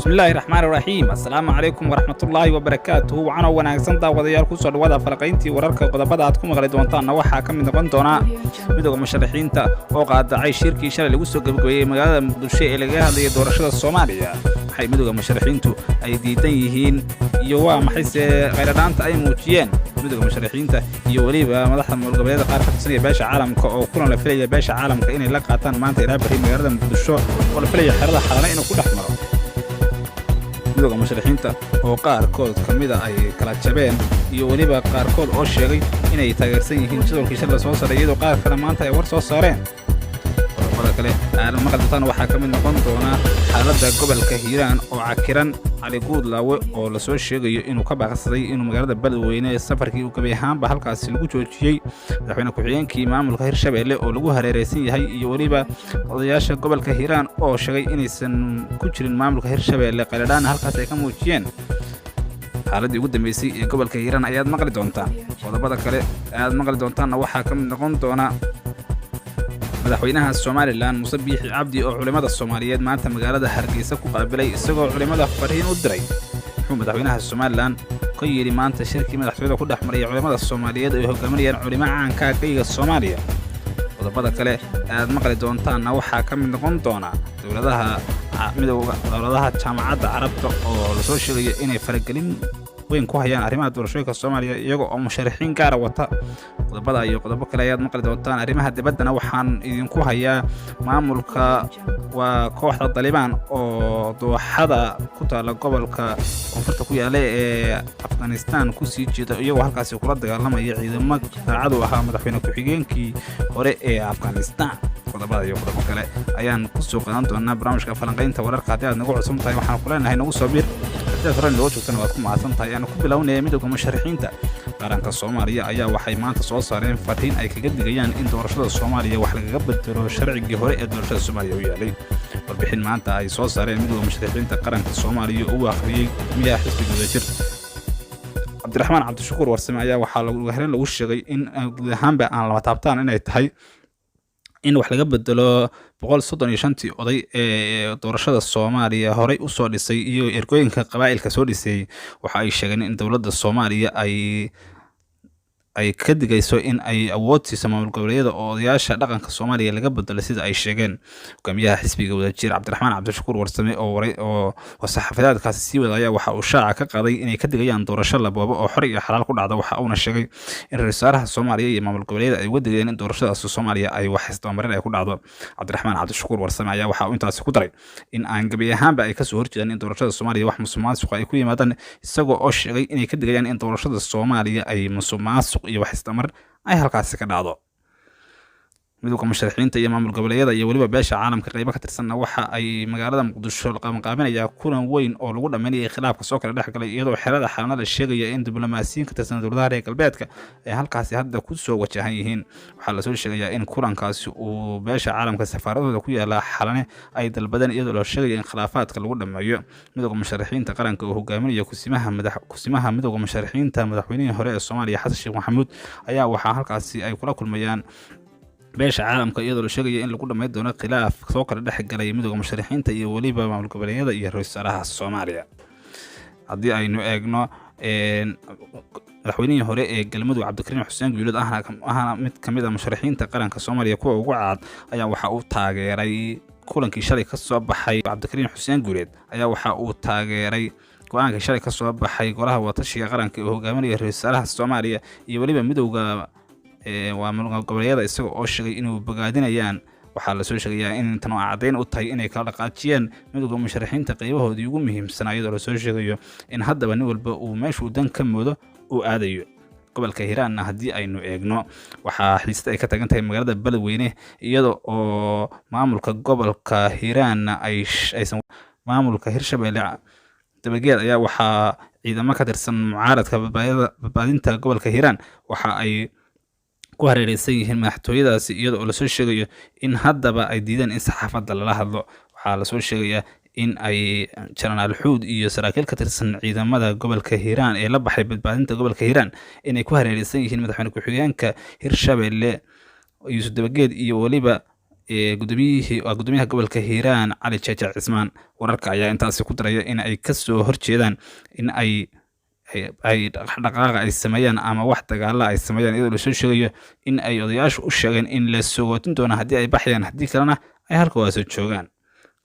بسم الله الرحمن الرحيم السلام عليكم ورحمة الله وبركاته وعنا wanaagsan daawadayaal ku soo dhawaada falaqayntii wararka qodobada aad ku maqli doontaan waxa ka mid noqon doona midowga musharaxiinta oo qaadacay shirkii shalay lagu soo gabagabeeyay magaalada Muqdisho ee laga hadlayay doorashada Soomaaliya waxay midowga musharaxiintu ay diidan yihiin iyo waa maxay qeyradaanta ay muujiyeen midowga musharaxiinta iyo waliba madaxda mulgoboleeda qaar ka tirsan beesha caalamka oo kulan la filayo beesha caalamka inay la qaataan maanta ilaa bari magaalada Muqdisho oo la filayo xerada xalana inuu ku dhaxmaro midowga musharaxiinta oo qaarkood kamida ay kala jabeen iyo waliba qaarkood oo sheegay inay taageersan yihiin jadwalkii shalay soo saaray iyadoo qaar kale maanta ay war soo saareen qodobada kale aan maqaltaan waxaa ka mid noqon doona xaaladda gobolka Hiiraan oo cakiran Ali Guudlaawe oo la soo sheegayo inuu ka baaqsaday inuu magaalada Beledweyne safarkii uu gabay ahaanba halkaas lagu joojiyay madaxweyne ku-xigeenkii maamulka Hirshabelle oo lagu hareereysan yahay iyo waliba odayaasha gobolka Hiiraan oo sheegay inaysan ku jirin maamulka Hirshabelle qeyradaana halkaas ay ka muujiyeen xaaladii ugu dambeysay ee gobolka Hiiraan ayaad maqli doontaan qodobada kale aad maqli doontaan waxaa ka mid noqon doona madaxweynaha Soomaaliland Muuse Biixi Cabdi oo culimada Soomaaliyeed maanta magaalada Hargeysa ku qaabilay isagoo culimada fariin u diray wuxuu madaxweynaha Soomaaliland ka yiri maanta shirkii madaxtooyada ku dhaxmaray culimada Soomaaliyeed ay hogaaminayaan culimo caan ka ah Soomaaliya qodobada kale aad maqli doontaan waxaa ka mid noqon doona dowladaha jaamacadda Carabta oo la soo sheegay inay faragelin weyn ku hayaan arrimaha doorashooyinka Soomaaliya iyaga oo musharaxiin gaar ah wata qodobada iyo qodobo kale ayaad maqli doontaan arrimaha dibaddana waxaan idinku hayaa maamulka waa kooxda Taliban oo dooxada ku taala gobolka koonfurta ku yaala ee Afghanistan ku sii jeeda iyagoo halkaas kula dagaalamaya ciidamada daacad u ahaa madaxweyne ku-xigeenkii hore ee Afghanistan qodobada iyo qodobo kale ayaan ku soo qaadan doonaa barnaamijka falanqaynta wararka haddii aad nagu cusub tahay waxaan ku leenahay nagu soo biir haddii horan loo joogtana waad ku mahadsan tahay aan ku bilownay midowga musharaxiinta qaranka Soomaaliya ayaa waxay maanta soo saareen fariin ay kaga digayaan in doorashada Soomaaliya wax laga bedelo sharcigii hore ee doorashada Soomaaliya u yaalay warbixin maanta ay soo saareen midowga musharaxiinta qaranka Soomaaliya oo akhriyay miyaa xisbiga wadajir Cabdiraxmaan Cabdishakuur Warsame ayaa waxaa lagu sheegay in guud ahaanba aan la taabtaan inay tahay in wax laga bedelo 135 oday ee doorashada Soomaaliya horey u soo dhisay iyo ergooyinka qabaa'ilka soo dhisay waxa ay sheegeen in dawladda Soomaaliya ay ka digayso in ay awood siiso maamul goboleedyada oo odayaasha dhaqanka Soomaaliya laga bedelo sida ay sheegeen hogaamiyaha xisbiga wadajir Cabdiraxmaan Cabdishakuur Warsame oo saxaafadaadkaasi sii wadaya waxa uu shaaca ka qaaday inay ka digayaan doorasho la boobo oo xor iyo xalaal ku dhacdo waxa uu sheegay in ra'iisul wasaaraha Soomaaliya iyo maamul goboleedyada ay wadigeen in doorashadaas Soomaaliya ay wax isdabamarin ay ku dhacdo Cabdiraxmaan Cabdishakuur Warsame ayaa waxa uu intaas ku daray in aan gabi ahaanba ay ka soo horjeedaan in doorashada Soomaaliya wax musuqmaasuq ay ku yimaadaan isagoo oo sheegay inay ka digayaan in doorashada Soomaaliya ay musuqmaasuq iyo wax istamar ay halkaas ka dhacdo midowga musharaxiinta iyo maamul goboleedyada iyo waliba beesha caalamka qaybo ka tirsan waxa ay magaalada Muqdisho qabanqaabinaya kulan weyn oo lagu dhameeyay khilaafka soo kala dhaxgalay iyadoo xerada xalanada sheegaya in diblomaasiyiin ka tirsan dowladaha reer galbeedka ay halkaas hadda ku soo wajahan yihiin waxa la soo sheegaya in kulankaasi uu beesha caalamka safaaradooda ku yaala xalane ay dalbadeen iyadoo la sheegay in khilaafaadka lagu dhameeyo midowga musharaxiinta qaranka oo hogaaminaya kusimaha midowga musharaxiinta madaxweynihii hore ee Soomaaliya Xasan Sheekh Maxamuud ayaa waxa halkaasi ay kula kulmayaan beesha caalamka iyadoo la sheegay in lagu dhameeyo doono khilaaf soo kala dhaxgalay midowga musharaxiinta iyo waliba maamul goboleedyada iyo ra'iisul wasaaraha Soomaaliya haddii aynu eegno madaxweynihii hore ee galmudug Cabdikariin Xuseen Guuleed ahna mid kamid ah musharaxiinta qaranka Soomaaliya kuwa ugu cad ayaa waxa uu taageeray kulankii shalay ka soo baxay Cabdikariin Xuseen Guuleed ayaa waxa uu taageeray go'aankii shalay ka soo baxay golaha watashiga qaranka ee hogaaminaya ra'iisul wasaaraha Soomaaliya iyo waliba midowga waa maamul goboleedyada isagoo oo sheegay inuu bogaadinayaan waxaa la soo sheegayaa in tan cadeyn u tahay inay kala dhaqaajiyeen midowga musharaxiinta qaybahoodii ugu muhiimsanaa iyadoo la soo sheegayo in haddaba nin walba uu meeshuu dan ka moodo uu aadayo gobolka Hiiraanna haddii aynu eegno waxaa xiisad ay ka tagan tahay magaalada Beledweyne iyadoo oo maamulka gobolka Hiiraanna aysan maamulka Hirshabelle dabageed ayaa waxaa ciidamo ka tirsan mucaaradka badbaadinta gobolka Hiiraan waxa ay ku hareereysan yihiin madaxtooyadaasi iyadoo la soo sheegayo in haddaba ay diideen in saxaafadda lala hadlo waxaa la soo sheegayaa in ay Janaraal Xuud iyo saraakiil ka tirsan ciidamada gobolka Hiiraan ee la baxay badbaadinta gobolka Hiiraan inay ku hareereysan yihiin madaxweyne ku-xigeenka Hirshabelle Yuusuf Dabageed iyo waliba gudoomiyaha gobolka Hiiraan Cali Jeje Cismaan. Wararka ayaa intaasi ku daraya in ay kasoo horjeedaan in ay dhaqdhaqaaqa ay sameeyaan ama wax dagaala ay sameeyaan, iyadoo lasoo sheegayo in ay odayaashu u sheegeen in la sogootin doono haddii ay baxayaan, haddii kalena ay halkaas joogaan.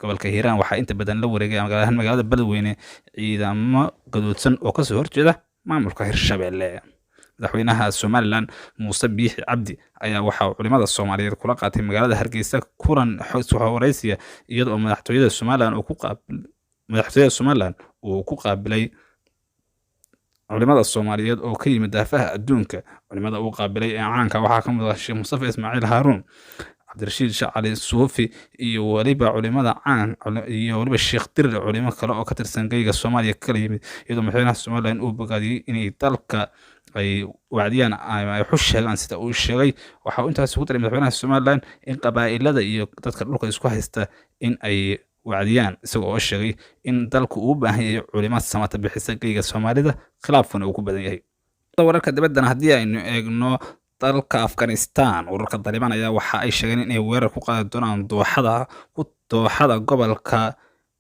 Gobolka Hiiraan waxaa inta badan la wareegay magaalada Beledweyne ciidamo gadoodsan oo kasoo horjeeda maamulka Hirshabelle. Madaxweynaha Somaliland Muuse Biixi Cabdi ayaa waxa uu culimada Soomaaliyeed kula qaatay magaalada Hargeysa kulan wareysiya, iyadoo madaxtooyada Somaliland uu ku qaabilay culimada Soomaaliyeed oo ka yimid daafaha adduunka. Culimada uu qaabilay ee caanka waxaa ka mid ah Sheekh Mustafa Ismaaciil Haaruun, Cabdirashiid Sheekh Cali Suufi, iyo waliba Sheekh Dirir, culimo kale oo ka tirsan geyga Soomaaliya kala yimid, iyadoo madaxweynaha Somaliland uu bogaadiyey inay dalka ay wacdiyaan ay xus sheegaan sida uu sheegay. Waxa uu intaas ku daray madaxweynaha Somaliland in qabaa'ilada iyo dadka dhulka isku haysta in ay wacdiyaan, isagoo oo sheegay in dalku uu u baahan yahay culimo samata bixisa geyga Soomaalida, khilaafkuna uu ku badan yahay. Wararka dibaddana haddii aynu eegno dalka Afghanistan, ururka Taliban ayaa waxa ay sheegeen inay weerar ku qaadi doonaan dooxada gobolka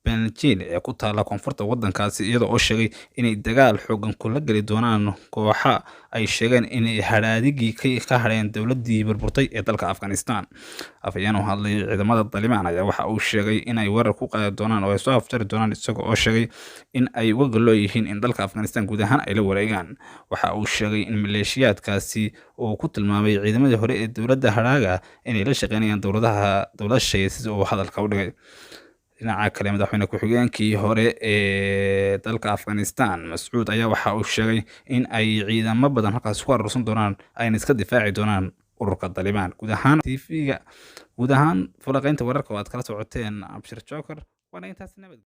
Benjil ee ku taala koonfurta waddankaasi, iyadoo oo sheegay inay dagaal xoogan kula geli doonaan kooxa ay sheegeen inay hadhaadigii ka hadheen dowladdii burburtay ee dalka Afghanistan. Afhayeen u hadlay ciidamada Taliban ayaa waxa uu sheegay inay weerar ku qaadi doonaan oo ay soo afjari doonaan, isagoo oo sheegay in ay uga gol leeyihiin in dalka Afghanistan guud ahaan ay la wareegaan. Waxa uu sheegay in maleeshiyaadkaasi uu ku tilmaamay ciidamadii hore ee dowladda hadhaaga inay la shaqeynayaan dowlad shisheeye, sida uu hadalka u dhigay. Dhinaca kale, madaxweyne ku-xigeenkii hore ee dalka Afghanistan Mascuud ayaa waxa uu sheegay in ay ciidamo badan halkaas ku aruursan doonaan, ayna iska difaaci doonaan ururka Taliban. Guud ahaan falaqaynta wararka oo aad kala socoteen Abshir Joker, waana intaas nabad.